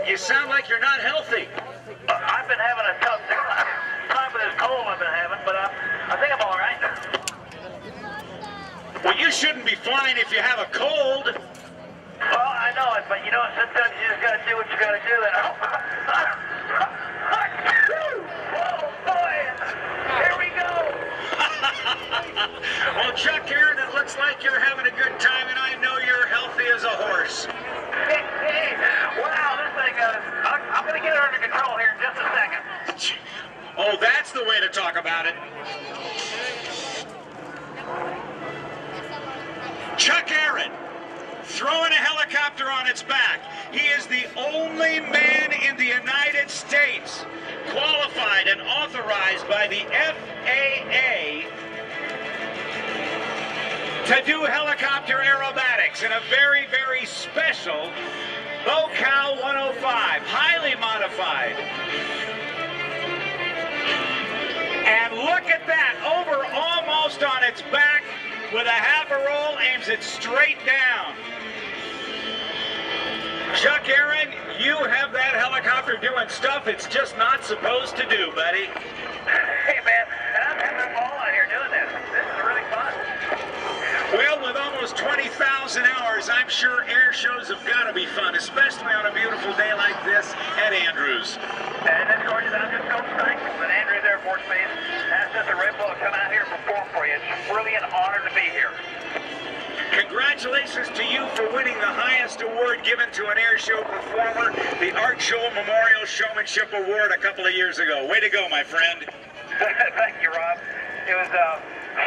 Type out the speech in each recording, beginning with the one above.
You sound like you're not healthy. I've been having a tough time with this cold I've been having, but I think I'm all right. Well, you shouldn't be flying if you have a cold. Well, I know it, but you know, sometimes you just got to do what you got to do. And oh, boy, here we go. Well, Chuck Aaron, it looks like you're having a good time, and I know you're healthy as a horse. Hey, wow, this thing, I'm going to get it under control here in just a second. Oh, that's the way to talk about it. Chuck Aaron, throwing a helicopter on its back. He is the only man in the United States qualified and authorized by the FAA to do helicopter aerobatics in a very, very special Bocal 105, highly modified. And look at that, over almost on its back with a half a roll, aims it straight down. Chuck Aaron, you have that helicopter doing stuff it's just not supposed to do, buddy. Hey, man, and I'm having a ball out here doing this. This is really fun. Well, with almost 20,000 hours, I'm sure air shows have got to be fun, especially on a beautiful day like this at Andrews. And this gorgeous, I'm just so thankful that Andrews Air Force Base asked us a Red Bull to come out here and perform for you. It's really an honor to be here. Congratulations to you for winning the highest award given to an air show performer, the Art Show Memorial Showmanship Award a couple of years ago. Way to go, my friend. Thank you, Rob. It was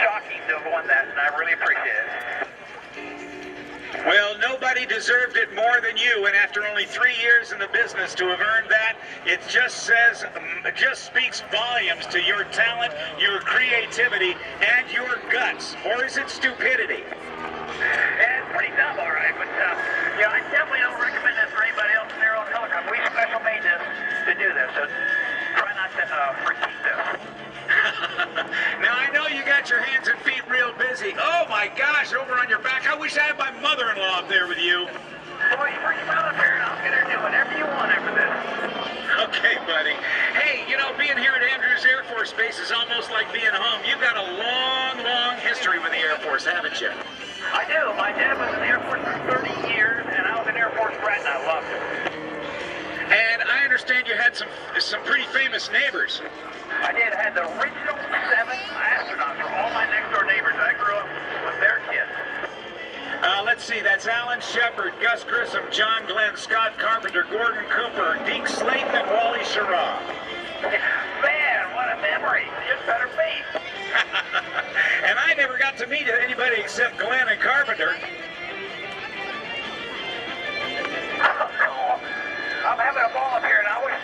shocking to have won that, and I really appreciate it. Well, nobody deserved it more than you, and after only 3 years in the business to have earned that, it just speaks volumes to your talent, your creativity, and your guts. Or is it stupidity? Yeah, it's pretty dumb, all right, but yeah, I definitely don't recommend this for anybody else in their own helicopter. We special made this to do this, so try not to critique this. Now, I know you got your hands and feet real busy. Oh, my gosh, over on your back. I wish I had my mother-in-law up there with you. Boy, you bring your mother up here, and I'll get her to do whatever you want after this. Okay, buddy. Hey, you know, being here at Andrews Air Force Base is almost like being home. You've got a long, long history with the Air Force, haven't you? I do. My dad was in the Air Force for 30 years, and I was an Air Force brat, and I loved it. And I understand you had some pretty famous neighbors. I did. I had the original 7 astronauts for all my next-door neighbors. I grew up with their kids. Let's see. That's Alan Shepard, Gus Grissom, John Glenn, Scott Carpenter, Gordon Cooper, Deke Slayton, and Wally Schirra. Man, what a memory. It better be. And I never got to meet anybody except Glenn and Carpenter. I'm having a ball up here, and I wish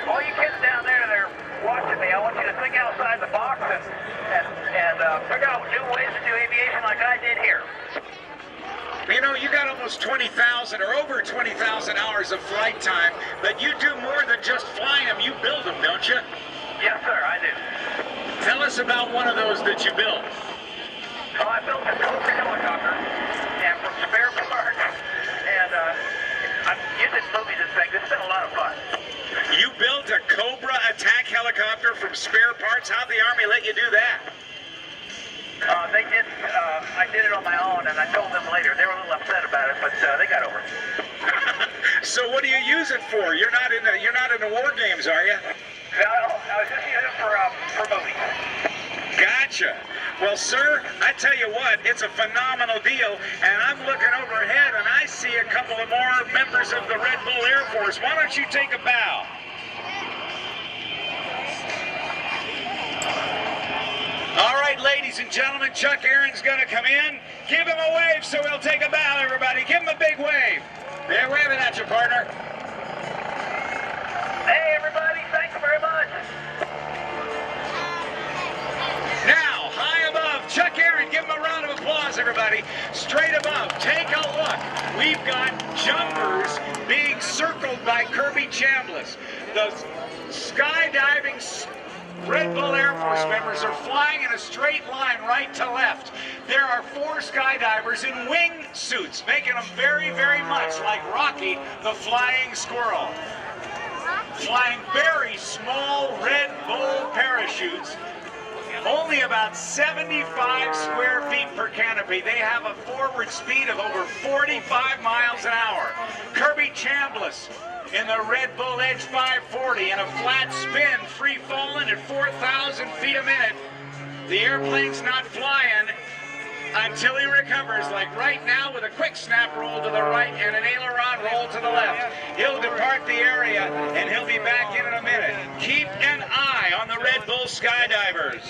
all you kids down there that are watching me, I want you to think outside the box and figure out new ways to do aviation like I did here. You know, you got almost 20,000 or over 20,000 hours of flight time, but you do more than just fly them. You build them, don't you? Yes, sir, I do. Tell us about one of those that you built. So I built a Cobra helicopter, and from spare parts, and I'm using movies and things. It's been a lot of fun. You built a Cobra attack helicopter from spare parts? How'd the Army let you do that? They did. I did it on my own, and I told them later. They were a little upset about it, but they got over it. So what do you use it for? You're not in the war games, are you? No, I was just using it for movies. Gotcha. Well, sir, I tell you what, it's a phenomenal deal, and I'm looking overhead, and I see a couple of more members of the Red Bull Air Force. Why don't you take a bow? All right, ladies and gentlemen, Chuck Aaron's going to come in. Give him a wave so he'll take a bow, everybody. Give him a big wave. They're waving at you, partner. Hey, everybody, thanks very much. Now, high above, Chuck Aaron, give him a round of applause, everybody. Straight above, take a look. We've got jumpers being circled by Kirby Chambliss. The skydiving Red Bull Air Force members are flying in a straight line right to left. There are 4 skydivers in wing suits, making them very, very much like Rocky the Flying Squirrel. Flying very small Red Bull parachutes, only about 75 square feet per canopy. They have a forward speed of over 45 miles an hour. Kirby Chambliss in the Red Bull Edge 540 in a flat spin, free falling at 4,000 feet a minute. The airplane's not flying until he recovers, like right now with a quick snap roll to the right and an aileron roll to the left. He'll depart the area and he'll be back in a minute. Keep an eye on the Red Bull skydivers.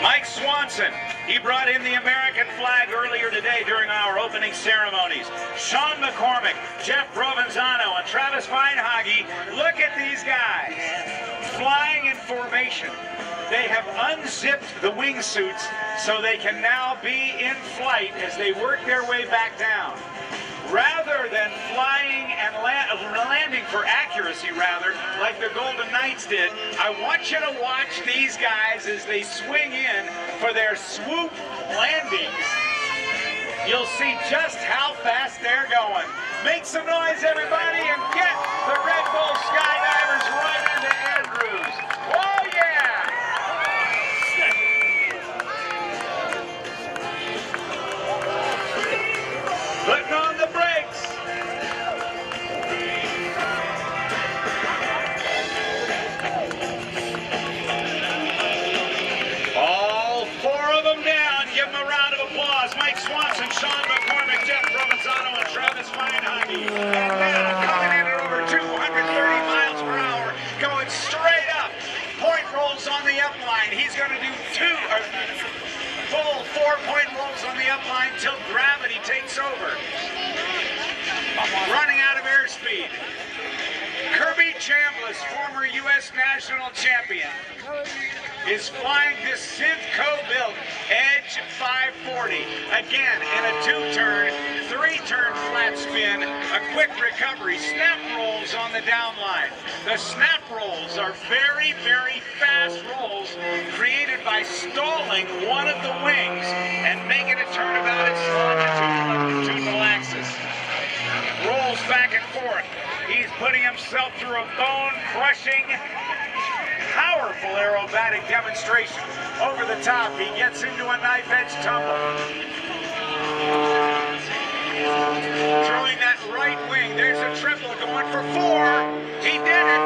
Mike Swanson, he brought in the American flag earlier today during our opening ceremonies. Sean McCormick, Jeff Provenzano, and Travis Feinhage, look at these guys flying in formation. They have unzipped the wingsuits so they can now be in flight as they work their way back down. Rather than flying and landing for accuracy, rather, like the Golden Knights did, I want you to watch these guys as they swing in for their swoop landings. You'll see just how fast they're going. Make some noise, everybody, and get the Red Bull skydivers right into Andrews. Oh, yeah! Putting on the brakes. All 4 of them down. Give them a round of applause. Mike Swanson, Sean McCormick, Jeff Provenzano, and Travis Feinhage. And now coming in at over 230 miles per hour, going straight up. Point rolls on the up line. He's going to do full 4-point rolls on the up line till gravity takes over. Running out of airspeed. Kirby Chambliss, former U.S. national champion, is flying this Simcoe-built Edge 540. Again, in a 2-turn, 3-turn flat spin, a quick recovery, snap rolls on the down line. The snap rolls are very, very fast rolls created by stalling one of the wings and making it turn about its longitudinal axis. Rolls back and forth. He's putting himself through a bone-crushing, powerful aerobatic demonstration. Over the top, he gets into a knife-edge tumble. Throwing that right wing. There's a triple going for 4. He did it.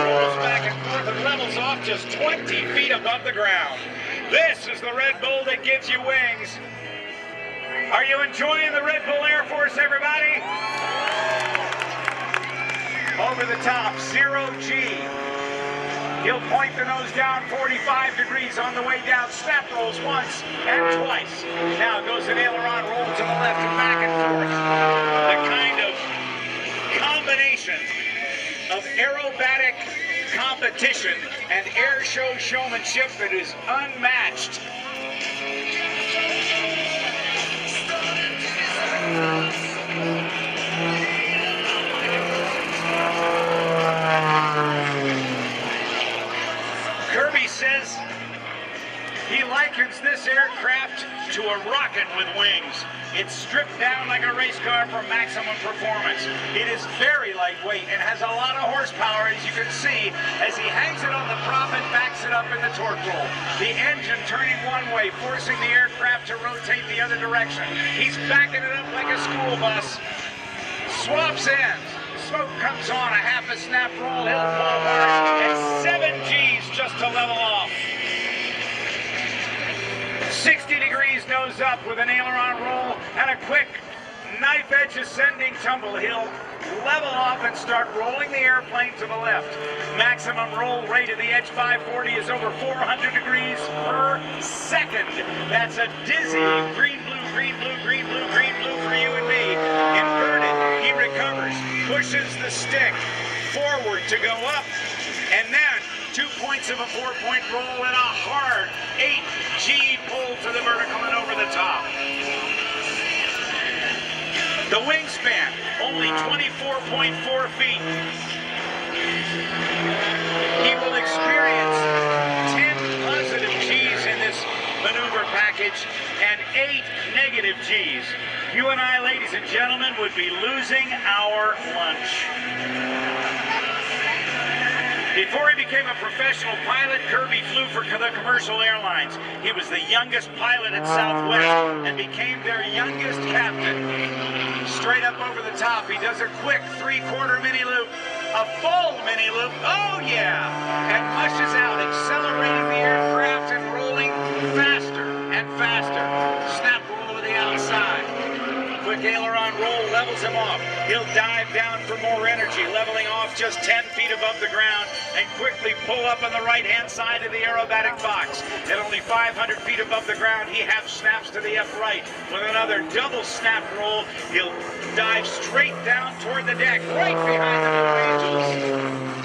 Rolls back and forth and levels off just 20 feet above the ground. This is the Red Bull that gives you wings. Are you enjoying the Red Bull Air Force, everybody? Over the top, 0G. He'll point the nose down 45 degrees on the way down. Snap rolls once and twice. Now goes an aileron roll to the left and back and forth. The kind of combination of aerobatic competition and air show showmanship that is unmatched. Kirby says he likens this aircraft to a rocket with wings. It's stripped down like a race car for maximum performance. It is very lightweight and has a lot of horsepower, as you can see, as he hangs it on the prop and backs it up in the torque roll. The engine turning one way, forcing the aircraft to rotate the other direction. He's backing it up like a school bus. Swaps ends. Smoke comes on, a half a snap roll, he'll fall hard, and 7 Gs just to level off. 60 degrees nose up with an aileron roll and a quick knife edge ascending tumble. He'll level off and start rolling the airplane to the left. Maximum roll rate of the Edge 540 is over 400 degrees per second. That's a dizzy green, blue, green, blue, green, blue, green, blue for you and me. Inverted, he recovers, pushes the stick forward to go up, and then 2 points of a 4-point roll and a hard 8G pull to the vertical and over the top. The wingspan, only 24.4 feet. He will experience 10 positive G's in this maneuver package and 8 negative G's. You and I, ladies and gentlemen, would be losing our lunch. Before he became a professional pilot, Kirby flew for the commercial airlines. He was the youngest pilot at Southwest and became their youngest captain. Straight up over the top, he does a quick 3/4 mini loop, a full mini loop, oh yeah, and mushes out, accelerating the aircraft and rolling faster and faster. Snap roll over the outside. Quick aileron roll levels him off. He'll dive down for more energy, leveling off just 10 feet above the ground and quickly pull up on the right-hand side of the aerobatic box. At only 500 feet above the ground, he half snaps to the upright. With another double snap roll, he'll dive straight down toward the deck, right behind the Blue Angels.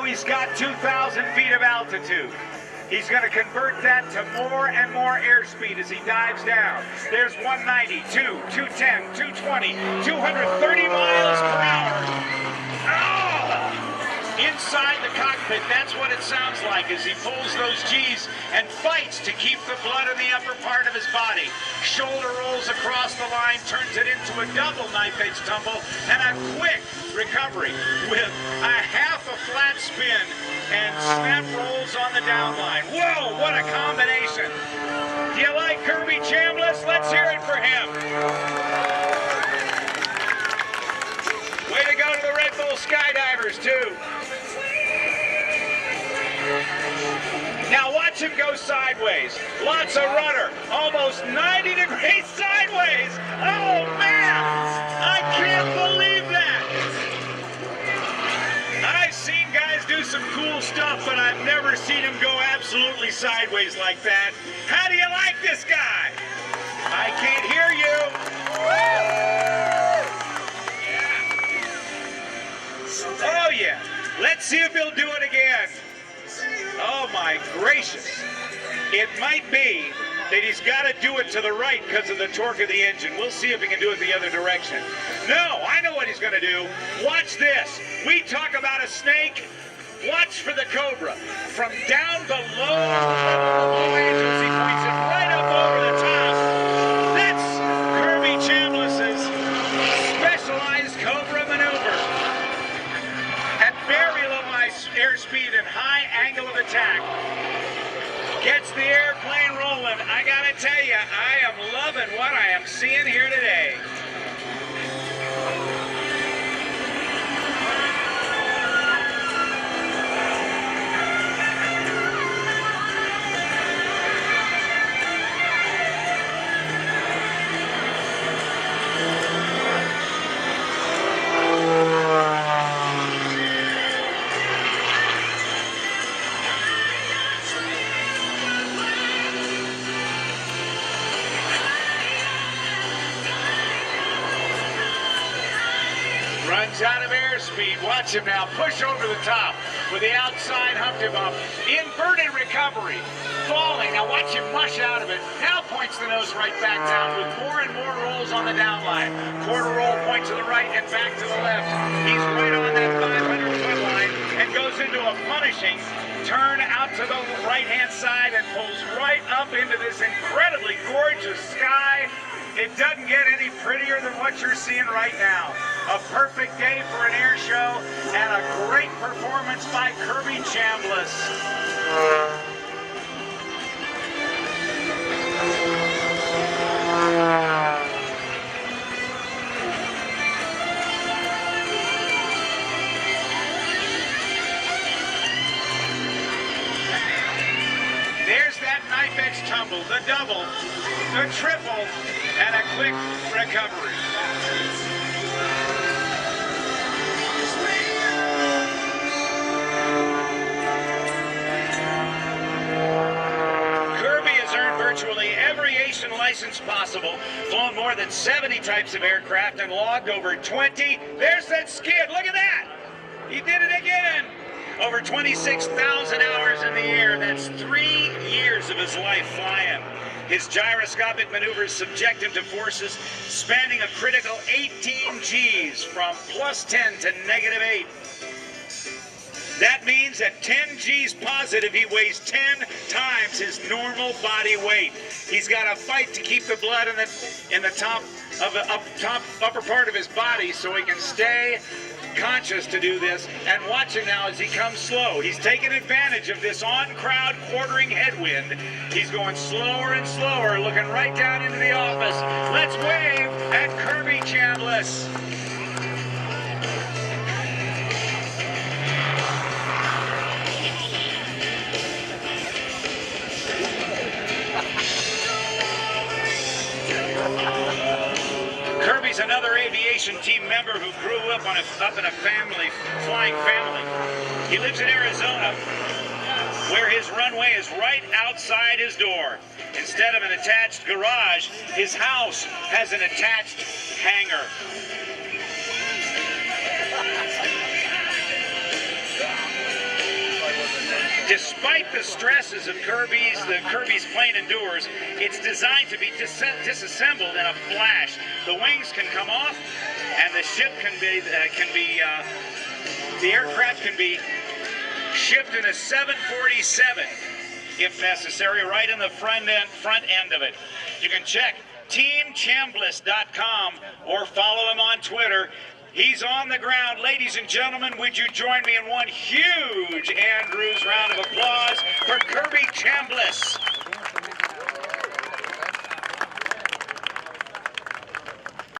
He's got 2,000 feet of altitude. He's going to convert that to more and more airspeed as he dives down. There's 190, 210, 220, 230 miles per hour. Oh! Inside the cockpit, that's what it sounds like as he pulls those G's and fights to keep the blood in the upper part of his body. Shoulder rolls across the line, turns it into a double knife edge tumble and a quick recovery with a half a flat spin and snap rolls on the down line. Whoa, what a combination. Do you like Kirby Chambliss? Let's hear it for him. Way to go to the Red Bull Skydivers, too. Now watch him go sideways. Lots of rudder. Almost 90 degrees sideways. Oh, man. I can't believe that. I've seen guys do some cool stuff, but I've never seen him go absolutely sideways like that. How do you like this guy? I can't hear you. Yeah. Oh, yeah. Let's see if he'll do it again. Oh, my gracious. It might be that he's got to do it to the right because of the torque of the engine. We'll see if he can do it the other direction. No, I know what he's going to do. Watch this. We talk about a snake. Watch for the cobra. From down below the Blue Angels, he points it right up over the top. That's Kirby Chambliss's specialized cobra maneuver. At very low airspeed and high angle of attack. Gets the airplane rolling. I gotta tell you, I am loving what I am seeing here today. Runs out of airspeed. Watch him now push over the top with the outside Humpty Bump. Inverted recovery. Falling. Now watch him mush out of it. Now points the nose right back down with more and more rolls on the down line. Quarter roll point to the right and back to the left. He's right on that 500-foot line and goes into a punishing turn out to the right-hand side and pulls right up into this incredibly gorgeous sky. It doesn't get any prettier than what you're seeing right now. A perfect day for an air show and a great performance by Kirby Chambliss. There's that knife edge tumble, the double, the triple, and a quick recovery. aviation license possible, flown more than 70 types of aircraft, and logged over 20. There's that skid. Look at that. He did it again. Over 26,000 hours in the air. That's 3 years of his life flying. His gyroscopic maneuvers subject him to forces spanning a critical 18 Gs from +10 to -8. That means at 10 Gs positive, he weighs 10 times his normal body weight. He's got to fight to keep the blood in the top of the upper part of his body so he can stay conscious to do this. And watch him now as he comes slow. He's taking advantage of this on-crowd quartering headwind. He's going slower and slower, looking right down into the office. Let's wave at Kirby Chambliss. Kirby's another aviation team member who grew up in a flying family. He lives in Arizona, where his runway is right outside his door. Instead of an attached garage, his house has an attached hangar. Despite the stresses of the Kirby's plane endures, it's designed to be disassembled in a flash. The wings can come off, and the ship the aircraft can be shipped in a 747, if necessary, right in the front end of it. You can check teamchambliss.com or follow him on Twitter. He's on the ground. Ladies and gentlemen, would you join me in one huge Andrews round of applause for Kirby Chambliss?